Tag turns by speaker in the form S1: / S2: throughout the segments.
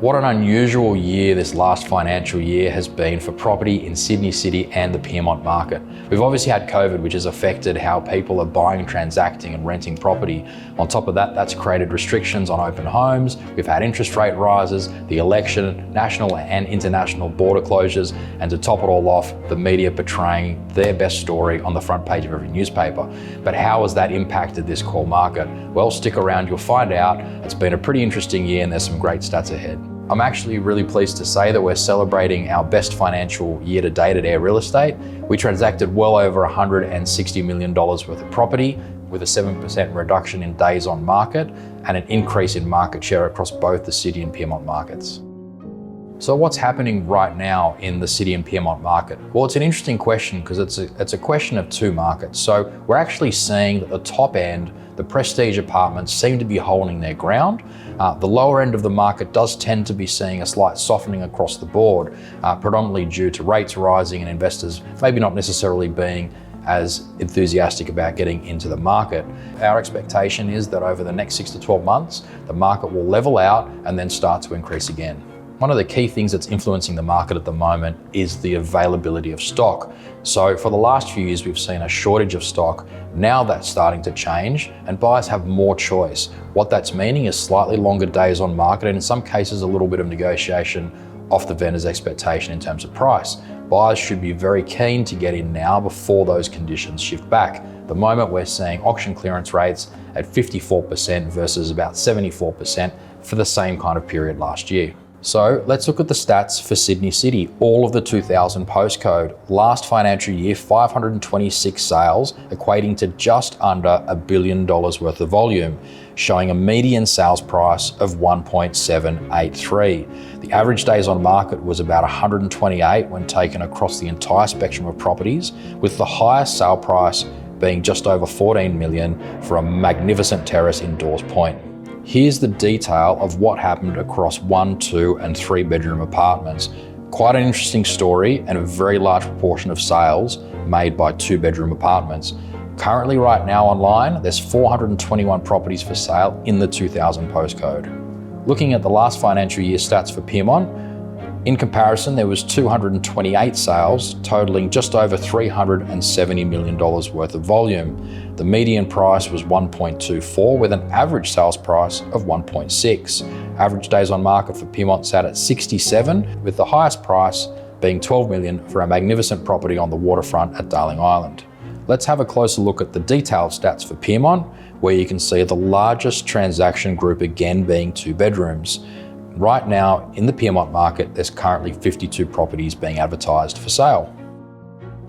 S1: What an unusual year this last financial year has been for property in Sydney City and the Pyrmont market. We've obviously had COVID, which has affected how people are buying, transacting and renting property. On top of that, that's created restrictions on open homes. We've had interest rate rises, the election, national and international border closures, and to top it all off, the media portraying their best story on the front page of every newspaper. But how has that impacted this core market? Well, stick around, you'll find out. It's been a pretty interesting year and there's some great stats ahead. I'm actually really pleased to say that we're celebrating our best financial year to date at Ayre Real Estate. We transacted well over $160 million worth of property with a 7% reduction in days on market and an increase in market share across both the City and Pyrmont markets. So what's happening right now in the City and Pyrmont market? Well, it's an interesting question because it's a question of two markets. So we're actually seeing that the top end, the prestige apartments seem to be holding their ground. The lower end of the market does tend to be seeing a slight softening across the board, predominantly due to rates rising and investors maybe not necessarily being as enthusiastic about getting into the market. Our expectation is that over the next 6 to 12 months, the market will level out and then start to increase again. One of the key things that's influencing the market at the moment is the availability of stock. So for the last few years, we've seen a shortage of stock. Now that's starting to change and buyers have more choice. What that's meaning is slightly longer days on market and in some cases a little bit of negotiation off the vendor's expectation in terms of price. Buyers should be very keen to get in now before those conditions shift back. At the moment we're seeing auction clearance rates at 54% versus about 74% for the same kind of period last year. So let's look at the stats for Sydney City, all of the 2000 postcode. Last financial year, 526 sales, equating to just under $1 billion worth of volume, showing a median sales price of 1.783. The average days on market was about 128 when taken across the entire spectrum of properties, with the highest sale price being just over 14 million for a magnificent terrace in Dawes Point. Here's the detail of what happened across 1, 2 and 3 bedroom apartments. Quite an interesting story and a very large proportion of sales made by 2 bedroom apartments. Currently right now online, there's 421 properties for sale in the 2000 postcode. Looking at the last financial year stats for Pyrmont, in comparison, there was 228 sales, totaling just over $370 million worth of volume. The median price was 1.24 with an average sales price of 1.6. Average days on market for Pyrmont sat at 67, with the highest price being 12 million for a magnificent property on the waterfront at Darling Island. Let's have a closer look at the detailed stats for Pyrmont, where you can see the largest transaction group again being 2 bedrooms. Right now, in the Pyrmont market, there's currently 52 properties being advertised for sale.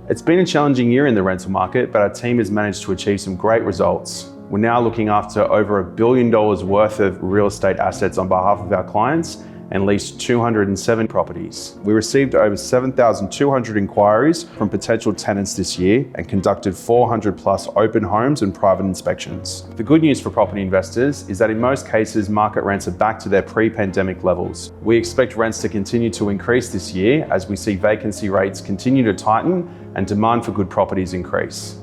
S2: It's been a challenging year in the rental market, but our team has managed to achieve some great results. We're now looking after over $1 billion worth of real estate assets on behalf of our clients and leased 207 properties. We received over 7,200 inquiries from potential tenants this year and conducted 400 plus open homes and private inspections. The good news for property investors is that in most cases, market rents are back to their pre-pandemic levels. We expect rents to continue to increase this year as we see vacancy rates continue to tighten and demand for good properties increase.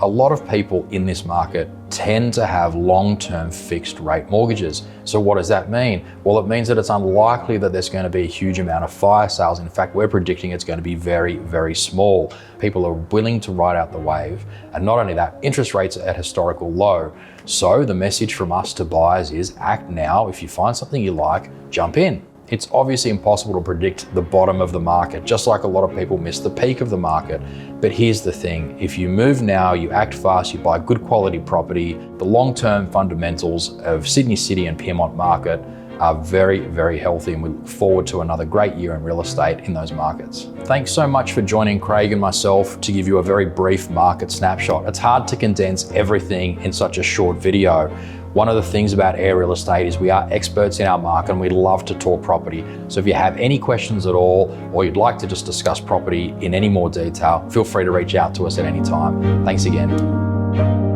S1: A lot of people in this market tend to have long-term fixed rate mortgages. So what does that mean? Well, it means that it's unlikely that there's going to be a huge amount of fire sales. In fact, we're predicting it's going to be very, very small. People are willing to ride out the wave. And not only that, interest rates are at historical low. So the message from us to buyers is act now. If you find something you like, jump in. It's obviously impossible to predict the bottom of the market, just like a lot of people miss the peak of the market. But here's the thing, if you move now, you act fast, you buy good quality property, the long-term fundamentals of Sydney City and Pyrmont market are very, very healthy, and we look forward to another great year in real estate in those markets. Thanks so much for joining Craig and myself to give you a very brief market snapshot. It's hard to condense everything in such a short video. One of the things about Ayre Real Estate is we are experts in our market and we love to talk property. So if you have any questions at all, or you'd like to just discuss property in any more detail, feel free to reach out to us at any time. Thanks again.